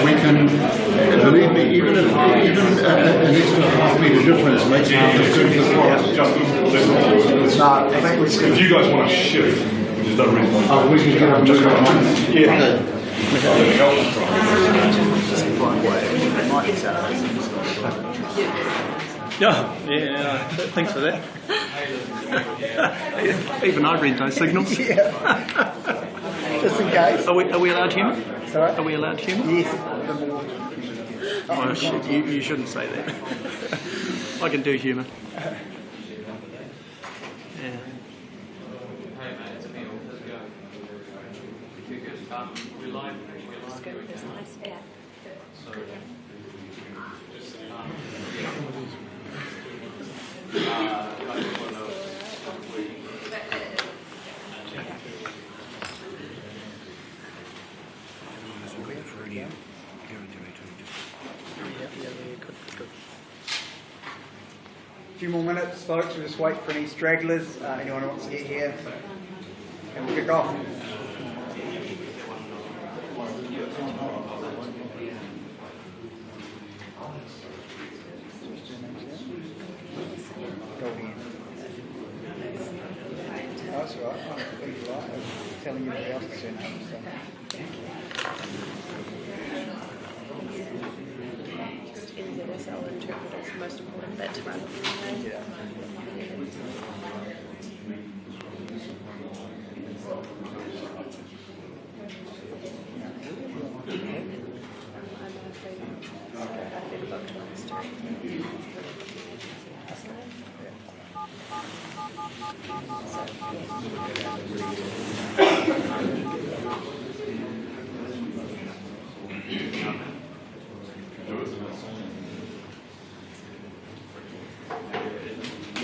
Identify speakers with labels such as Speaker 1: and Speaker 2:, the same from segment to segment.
Speaker 1: we can, believe me, even an extra half-metre difference makes a difference.
Speaker 2: No, I think we
Speaker 3: If you guys want to shift, there's no reason.
Speaker 1: Oh, we can get up just right.
Speaker 3: Yeah.
Speaker 4: Yeah, thanks for that. Even I read those signals.
Speaker 2: Yeah. Just in case.
Speaker 4: Are we allowed humour?
Speaker 2: Sorry?
Speaker 4: Are we allowed humour?
Speaker 2: Yes.
Speaker 4: Oh shit, you shouldn't say that. I can do humour. Yeah.
Speaker 2: A few more minutes, folks. We'll just wait for any stragglers, anyone who wants to get here, and we'll kick off. Oh, that's all right. I think you're right. I was telling you everybody else's surname. So.
Speaker 5: NZSL interpreter is the most important bit to run.
Speaker 2: Yeah.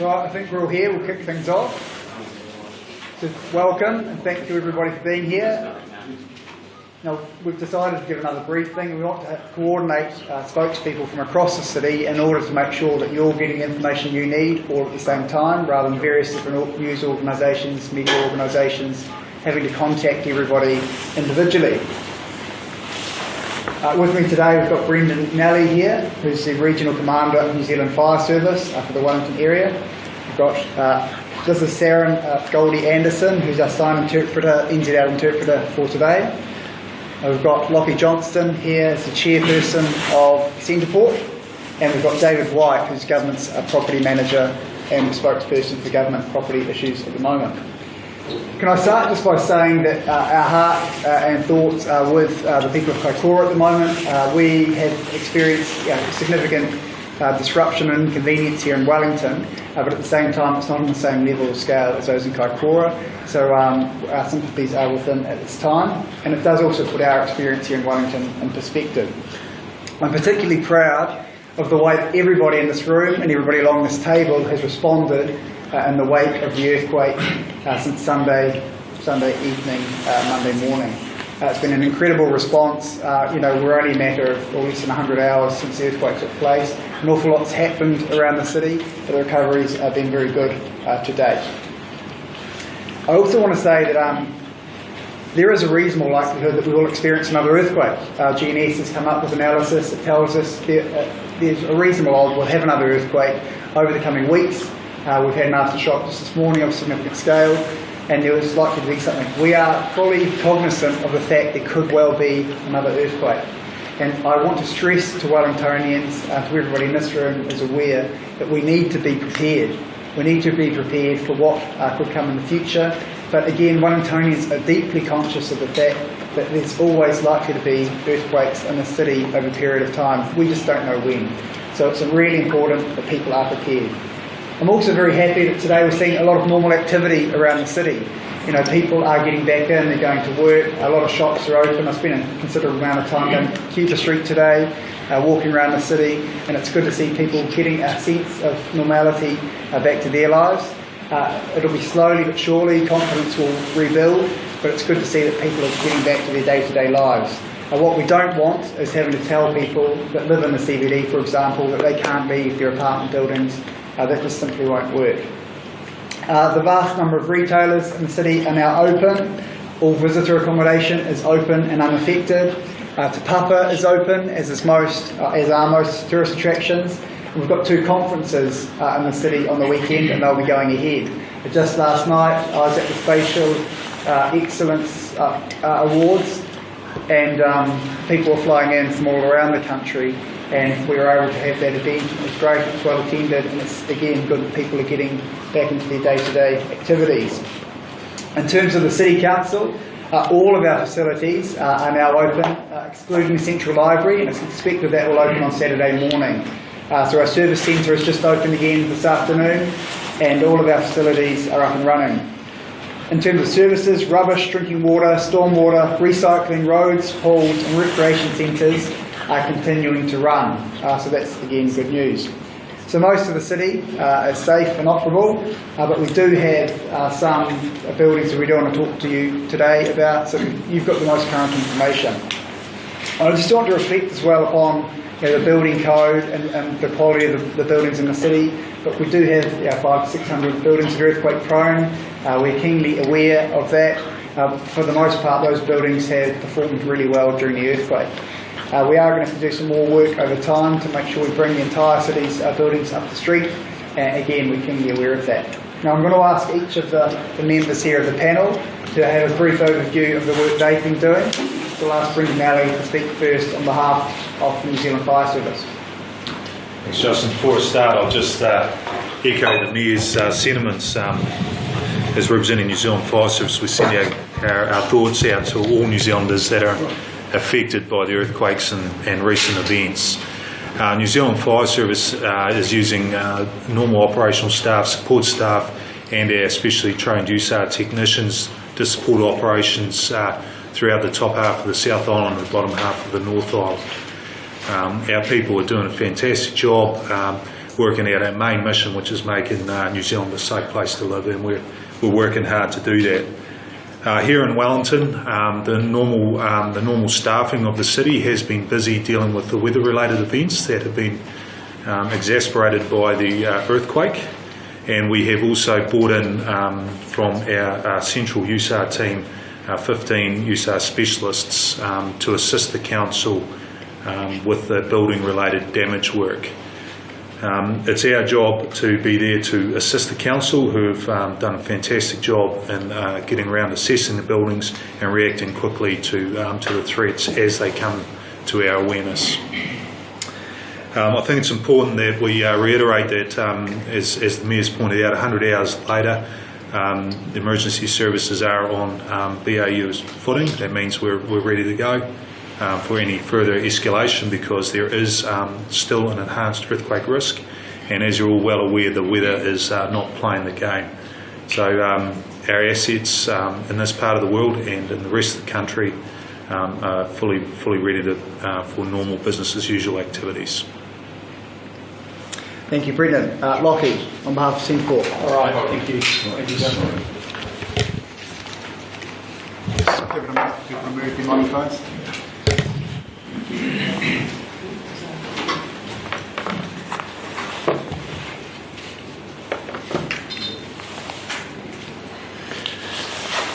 Speaker 2: Right, I think we're all here. We'll kick things off. So welcome and thank you everybody for being here. Now, we've decided to give another briefing. We want to coordinate spokespeople from across the city in order to make sure that you're getting the information you need all at the same time, rather than various different news organisations, media organisations having to contact everybody individually. With me today we've got Brendan Nally here, who's the Regional Commander of New Zealand Fire Service for the Wellington area. We've got this is Saren Goldie Anderson, who's our sign interpreter, NZL interpreter for today. We've got Lockie Johnston here as the chairperson of Centerport, and we've got David White, who's Government's property manager and spokesperson for government property issues at the moment. Can I start just by saying that our heart and thoughts are with the people of Kaikoura at the moment. We have experienced significant disruption and inconvenience here in Wellington, but at the same time it's not on the same level of scale as those in Kaikoura, so our sympathies are with them at this time, and it does also put our experience here in Wellington in perspective. I'm particularly proud of the way that everybody in this room and everybody along this table has responded in the wake of the earthquake since Sunday evening, Monday morning. It's been an incredible response. We're only a matter of less than 100 hours since the earthquake took place. An awful lot's happened around the city, but the recoveries have been very good to date. I also want to say that there is a reasonable likelihood that we will experience another earthquake. GNS has come up with analysis that tells us there's a reasonable odds we'll have another earthquake over the coming weeks. We've had an aftershock just this morning of significant scale, and there is likely to be something. We are fully cognizant of the fact there could well be another earthquake. And I want to stress to Wellingtonians, to everybody in this room is aware, that we need to be prepared. We need to be prepared for what could come in the future. But again, Wellingtonians are deeply conscious of the fact that there's always likely to be earthquakes in the city over a period of time. We just don't know when. So it's really important that people are prepared. I'm also very happy that today we're seeing a lot of normal activity around the city. People are getting back in, they're going to work, a lot of shops are open. I spent a considerable amount of time going to Cuba Street today, walking around the city, and it's good to see people getting a sense of normality back to their lives. It'll be slowly but surely, confidence will rebuild, but it's good to see that people are getting back to their day-to-day lives. What we don't want is having to tell people that live in the CBD, for example, that they can't leave their apartment buildings. That just simply won't work. The vast number of retailers in the city are now open. All visitor accommodation is open and unaffected. Te Papa is open as our most tourist attractions. We've got 2 conferences in the city on the weekend, and they'll be going ahead. But just last night, I was at the Spatial Excellence Awards, and people were flying in from all around the country, and we were able to have that event. It was great, it was well attended, and it's again good that people are getting back into their day-to-day activities. In terms of the City Council, all of our facilities are now open, excluding the Central Library, and it's expected that will open on Saturday morning. So our service centre is just opened again this afternoon, and all of our facilities are up and running. In terms of services, rubbish, drinking water, stormwater, recycling, roads, pools and recreation centres are continuing to run. So that's again good news. So most of the city is safe and operable, but we do have some buildings that we do want to talk to you today about, so you've got the most current information. I just want to reflect as well upon the building code and the quality of the buildings in the city, but we do have 500 to 600 buildings that are earthquake prone. We're keenly aware of that. For the most part, those buildings have performed really well during the earthquake. We are going to have to do some more work over time to make sure we bring the entire city's buildings up to street, and again, we're keenly aware of that. Now I'm going to ask each of the members here of the panel to have a brief overview of the work they've been doing. So I'll ask Brendan Nally to speak first on behalf of the New Zealand Fire Service.
Speaker 6: Thanks, Justin. Before I start, I'll just echo the Mayor's sentiments. As representing New Zealand Fire Service, we send our thoughts out to all New Zealanders that are affected by the earthquakes and recent events. New Zealand Fire Service is using normal operational staff, support staff and our specially trained USAR technicians to support operations throughout the top half of the South Island and the bottom half of the North Island. Our people are doing a fantastic job working out our main mission, which is making New Zealand a safe place to live, and we're working hard to do that. Here in Wellington, the normal staffing of the city has been busy dealing with the weather-related events that have been exacerbated by the earthquake, and we have also brought in from our central USAR team 15 USAR specialists to assist the council with the building-related damage work. It's our job to be there to assist the council, who have done a fantastic job in getting around assessing the buildings and reacting quickly to the threats as they come to our awareness. I think it's important that we reiterate that, as the Mayor's pointed out, 100 hours later, the emergency services are on BAU's footing. That means we're ready to go for any further escalation, because there is still an enhanced earthquake risk, and as you're all well aware, the weather is not playing the game. So our assets in this part of the world and in the rest of the country are fully ready to, for normal business as usual activities.
Speaker 2: Thank you, Brendan. Lockie, on behalf of Centerport.
Speaker 4: All right, thank you. Thank you, Justin.
Speaker 2: Just give it a minute to remove the microphones.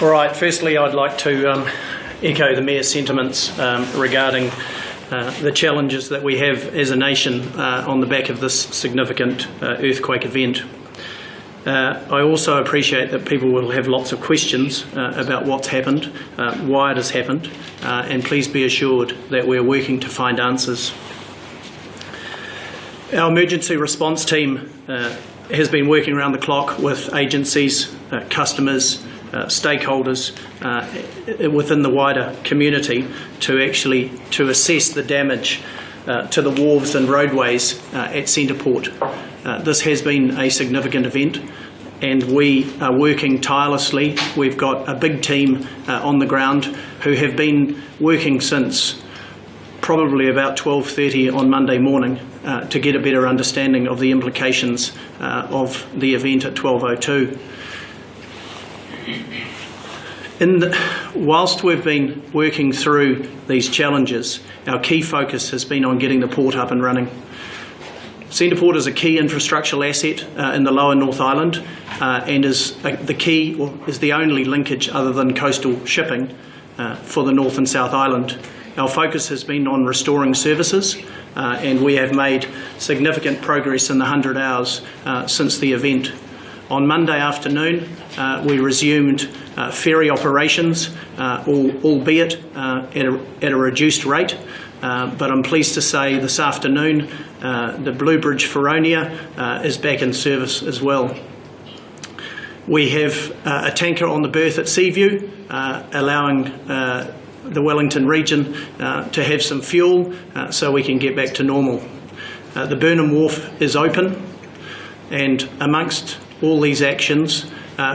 Speaker 4: All right, firstly I'd like to echo the Mayor's sentiments regarding the challenges that we have as a nation on the back of this significant earthquake event. I also appreciate that people will have lots of questions about what's happened, why it has happened, and please be assured that we're working to find answers. Our emergency response team has been working around the clock with agencies, customers, stakeholders within the wider community to assess the damage to the wharves and roadways at Centerport. This has been a significant event, and we are working tirelessly. We've got a big team on the ground who have been working since probably about 12:30 on Monday morning to get a better understanding of the implications of the event at 12:02. Whilst we've been working through these challenges, our key focus has been on getting the port up and running. Centerport is a key infrastructural asset in the lower North Island and is the only linkage other than coastal shipping for the North and South Island. our focus has been on restoring services, and we have made significant progress in the 100 hours since the event. On Monday afternoon, we resumed ferry operations, albeit at a reduced rate, but I'm pleased to say this afternoon the Blue Bridge Feronia is back in service as well. We have a tanker on the berth at Seaview, allowing the Wellington region to have some fuel so we can get back to normal. The Burnham Wharf is open, and amongst all these actions,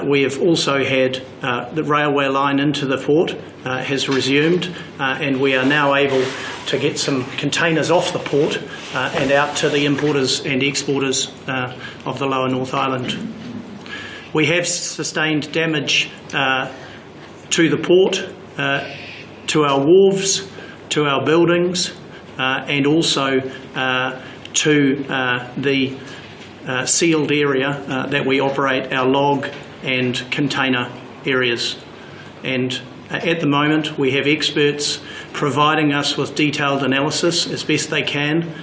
Speaker 4: we have also had the railway line into the port has resumed, and we are now able to get some containers off the port and out to the importers and exporters of the Lower North Island. We have sustained damage to the port, to our wharves, to our buildings, and also to the sealed area that we operate our log and container areas. And at the moment we have experts providing us with detailed analysis as best they can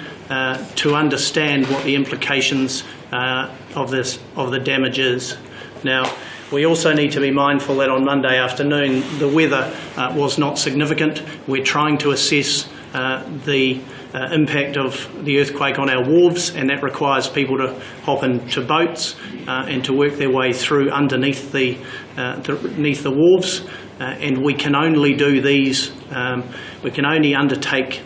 Speaker 4: to understand what the implications of the damage is. Now, we also need to be mindful that on Monday afternoon the weather was not significant. We're trying to assess the impact of the earthquake on our wharves, and that requires people to hop into boats and to work their way through underneath the wharves, and we can only do these. We can only undertake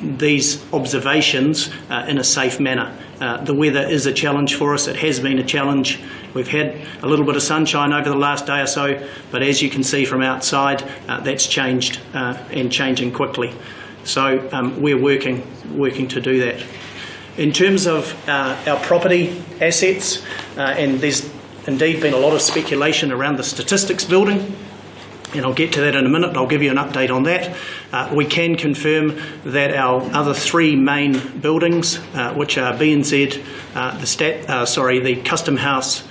Speaker 4: these observations in a safe manner. The weather is a challenge for us. It has been a challenge. We've had a little bit of sunshine over the last day or so, but as you can see from outside, that's changed and changing quickly. So we're working to do that. In terms of our property assets, and there's indeed been a lot of speculation around the statistics building, and I'll get to that in a minute. I'll give you an update on that. We can confirm that our other three main buildings, which are BNZ, the Custom House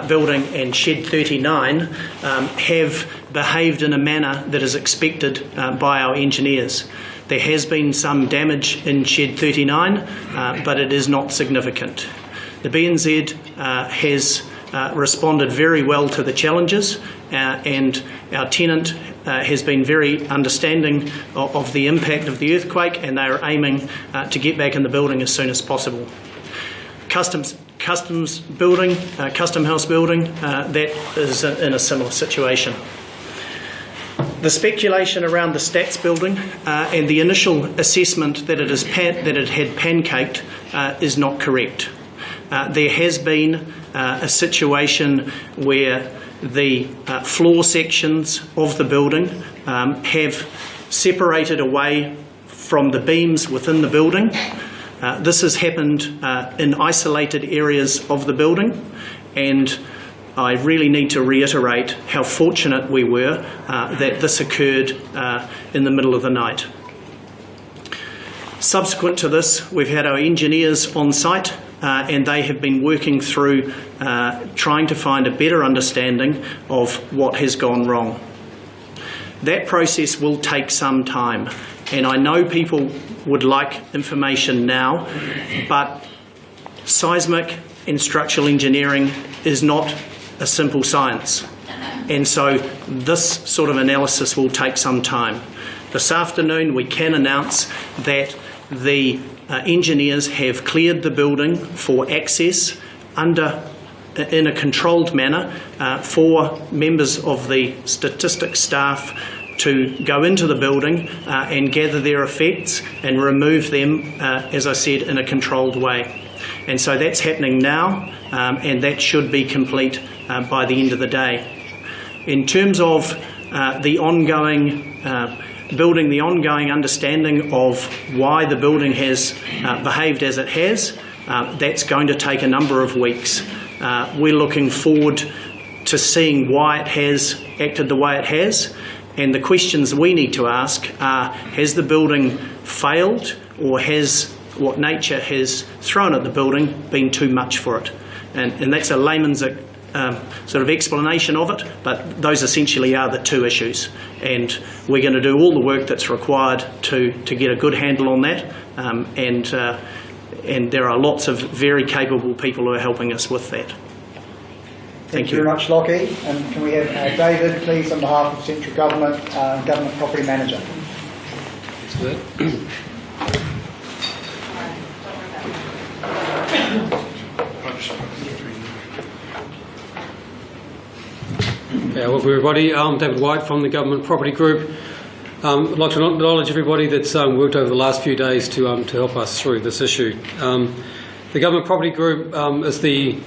Speaker 4: building and Shed 39, have behaved in a manner that is expected by our engineers. There has been some damage in Shed 39, but it is not significant. The BNZ has responded very well to the challenges, and our tenant has been very understanding of the impact of the earthquake, and they are aiming to get back in the building as soon as possible. Custom House building, that is in a similar situation. The speculation around the Stats building and the initial assessment that it had pancaked is not correct. There has been a situation where the floor sections of the building have separated away from the beams within the building. This has happened in isolated areas of the building, and I really need to reiterate how fortunate we were that this occurred in the middle of the night. Subsequent to this, we've had our engineers on site, and they have been working through trying to find a better understanding of what has gone wrong. That process will take some time, and I know people would like information now, but seismic and structural engineering is not a simple science, and so this sort of analysis will take some time. This afternoon we can announce that the engineers have cleared the building for access in a controlled manner for members of the statistics staff to go into the building and gather their effects and remove them, as I said, in a controlled way. And so that's happening now, and that should be complete by the end of the day. In terms of building the ongoing understanding of why the building has behaved as it has, that's going to take a number of weeks. We're looking forward to seeing why it has acted the way it has, and the questions we need to ask are, has the building failed, or has what nature has thrown at the building been too much for it? And that's a layman's sort of explanation of it, but those essentially are the two issues, and we're going to do all the work that's required to get a good handle on that, and there are lots of very capable people who are helping us with that.
Speaker 2: Thank you very much, Lockie. And can we have David, please, on behalf of Central Government, Government Property Manager.
Speaker 7: Welcome everybody. I'm David White from the Government Property Group. I'd like to acknowledge everybody that's worked over the last few days to help us through this issue. The Government Property Group is the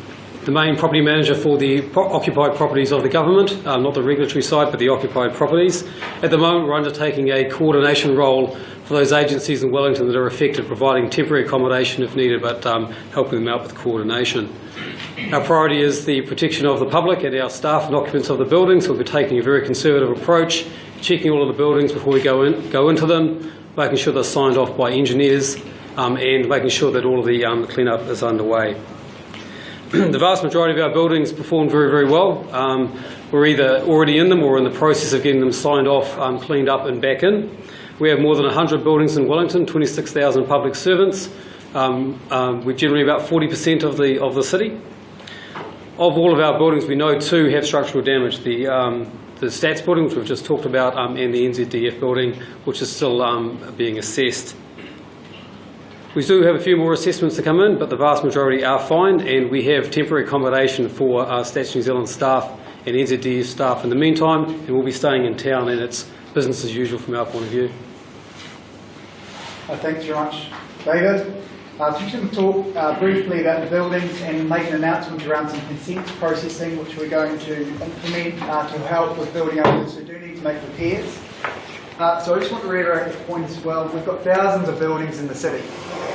Speaker 7: main property manager for the occupied properties of the government, not the regulatory side, but the occupied properties. At the moment, we're undertaking a coordination role for those agencies in Wellington that are affected, providing temporary accommodation if needed, but helping them out with coordination. Our priority is the protection of the public and our staff and occupants of the buildings. We'll be taking a very conservative approach, checking all of the buildings before we go into them, making sure they're signed off by engineers, and making sure that all of the clean-up is underway. The vast majority of our buildings perform very, very well. We're either already in them or in the process of getting them signed off, cleaned up and back in. We have more than 100 buildings in Wellington, 26,000 public servants. We're generally about 40% of the city. Of all of our buildings, we know 2 have structural damage. The Stats building, which we've just talked about, and the NZDF building, which is still being assessed. We do have a few more assessments to come in, but the vast majority are fine, and we have temporary accommodation for Stats New Zealand staff and NZDF staff in the meantime, and we'll be staying in town, and it's business as usual from our point of view.
Speaker 2: Thanks very much, David. Just going to talk briefly about the buildings and make an announcement around some consent processing which we're going to implement to help with building owners who do need to make repairs. So I just want to reiterate the point as well. We've got thousands of buildings in the city.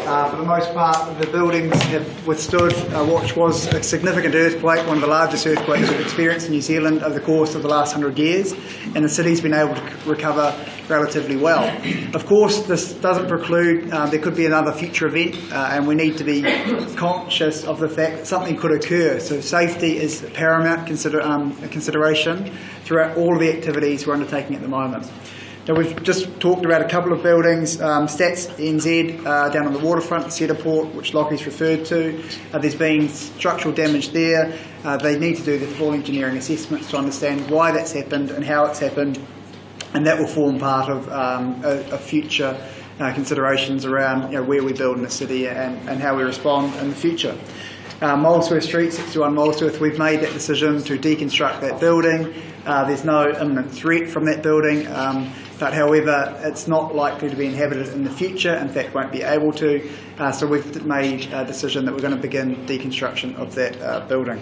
Speaker 2: For the most part, the buildings have withstood what was a significant earthquake, one of the largest earthquakes we've experienced in New Zealand over the course of the last 100 years, and the city's been able to recover relatively well. Of course, this doesn't preclude there could be another future event, and we need to be conscious of the fact that something could occur. So safety is paramount consideration throughout all of the activities we're undertaking at the moment. Now, we've just talked about a couple of buildings, Stats NZ down on the waterfront, Centerport, which Lockie's referred to. There's been structural damage there. They need to do the full engineering assessments to understand why that's happened and how it's happened, and that will form part of a future considerations around where we build in the city and how we respond in the future. Molesworth Street, 61 Molesworth, we've made that decision to deconstruct that building. There's no imminent threat from that building, but however, it's not likely to be inhabited in the future, in fact won't be able to, so we've made a decision that we're going to begin deconstruction of that building.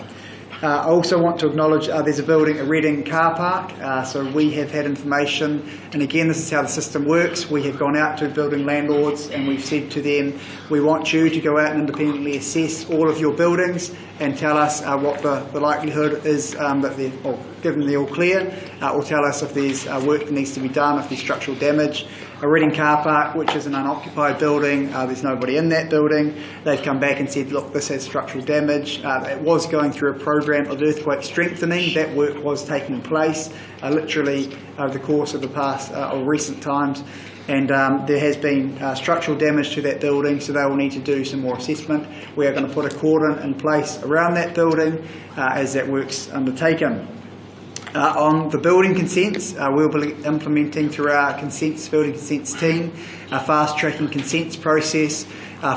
Speaker 2: I also want to acknowledge there's a building, a Reading car park, so we have had information, and again this is how the system works. We have gone out to building landlords and we've said to them, we want you to go out and independently assess all of your buildings and tell us what the likelihood is that they're, or give them the all clear, or tell us if there's work that needs to be done, if there's structural damage. A Reading car park, which is an unoccupied building, there's nobody in that building. They've come back and said, look, this has structural damage. It was going through a program of earthquake strengthening. That work was taking place literally over the course of the past or recent times, and there has been structural damage to that building, so they will need to do some more assessment. We are going to put a cordon in place around that building as that work's undertaken. On the building consents, we'll be implementing through our building consents team a fast-tracking consents process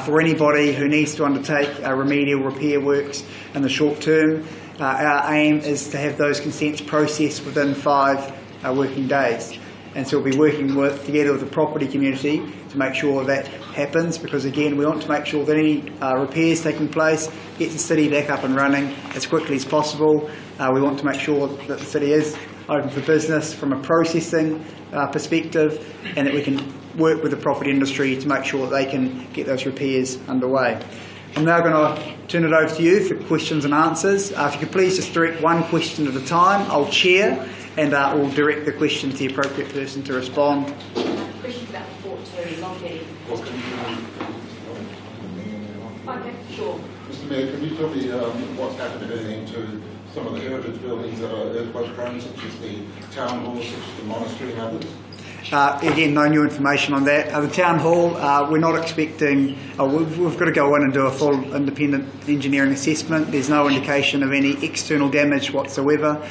Speaker 2: for anybody who needs to undertake remedial repair works in the short term. Our aim is to have those consents processed within 5 working days. And so we'll be working together with the property community to make sure that happens, because again we want to make sure that any repairs taking place get the city back up and running as quickly as possible. We want to make sure that the city is open for business from a processing perspective, and that we can work with the property industry to make sure that they can get those repairs underway. I'm now going to turn it over to you for questions and answers. If you could please just direct one question at a time. I'll chair and we'll direct the question to the appropriate person to respond.
Speaker 8: Questions about the fort to Lockie. Okay, sure.
Speaker 1: Mr Mayor, can you tell me what's happening to
Speaker 9: some of the heritage buildings that are earthquake prone, such as the town hall, such as the monastery and others?
Speaker 2: Again, no new information on that. The town hall, we're not expecting, we've got to go in and do a full independent engineering assessment. There's no indication of any external damage whatsoever,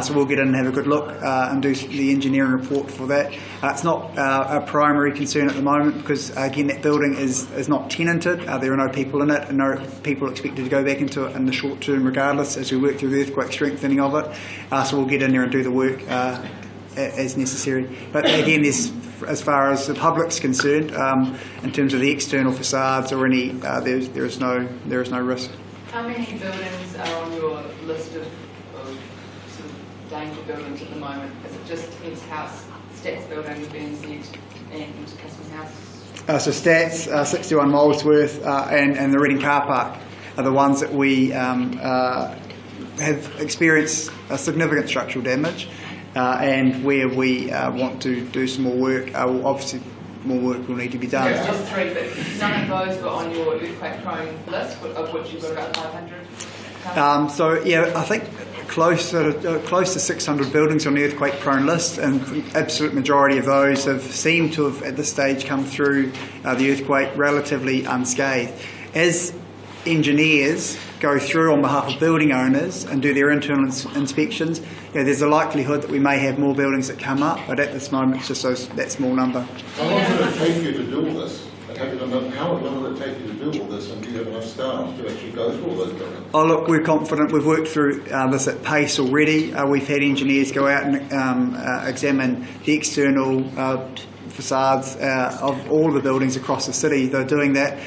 Speaker 2: so we'll get in and have a good look and do the engineering report for that. It's not a primary concern at the moment because, again, that building is not tenanted. There are no people in it and no people expected to go back into it in the short term regardless as we work through the earthquake strengthening of it. So we'll get in there and do the work as necessary. But again, as far as the public's concerned, in terms of the external facades or any, there is no risk.
Speaker 8: How many buildings are on your list of sort of danger buildings at the moment? Is it just Head's House, Stats Building, BNZ and Customs House?
Speaker 2: So Stats, 61 Molesworth and the Reading car park are the ones that we have experienced a significant structural damage. And where we want to do some more work, obviously more work will need to be done.
Speaker 8: There's just 3, but none of those were on your earthquake-prone list, of which you've got about 500.
Speaker 2: So yeah, I think close to 600 buildings on the earthquake-prone list, and the absolute majority of those have seemed to have at this stage come through the earthquake relatively unscathed. As engineers go through on behalf of building owners and do their internal inspections, there's a likelihood that we may have more buildings that come up, but at this moment it's just that small number.
Speaker 9: How long did it take you to do all this? How long will it take you to do all this, and do you have enough staff to actually go through all those buildings?
Speaker 2: Oh look, we're confident. We've worked through this at pace already. We've had engineers go out and examine the external facades of all of the buildings across the city. They're doing that,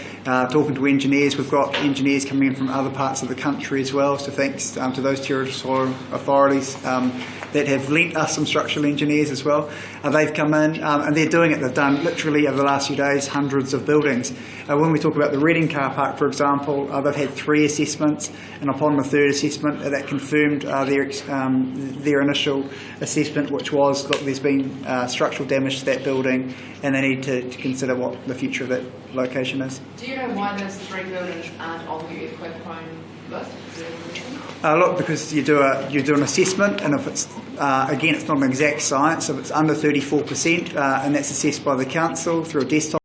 Speaker 2: talking to engineers. We've got engineers coming in from other parts of the country as well, so thanks to those territorial authorities that have lent us some structural engineers as well. They've come in and they're doing it. They've done literally over the last few days hundreds of buildings. When we talk about the Reading car park, for example, they've had 3 assessments, and upon the 3rd assessment that confirmed their initial assessment, which was, look, there's been structural damage to that building and they need to consider what the future of that location is.
Speaker 8: Do you know why those 3 buildings aren't on the earthquake-prone list?
Speaker 2: Look, because you do an assessment, and if it's again, it's not an exact science. If it's under 34%, and that's assessed by the council through a desktop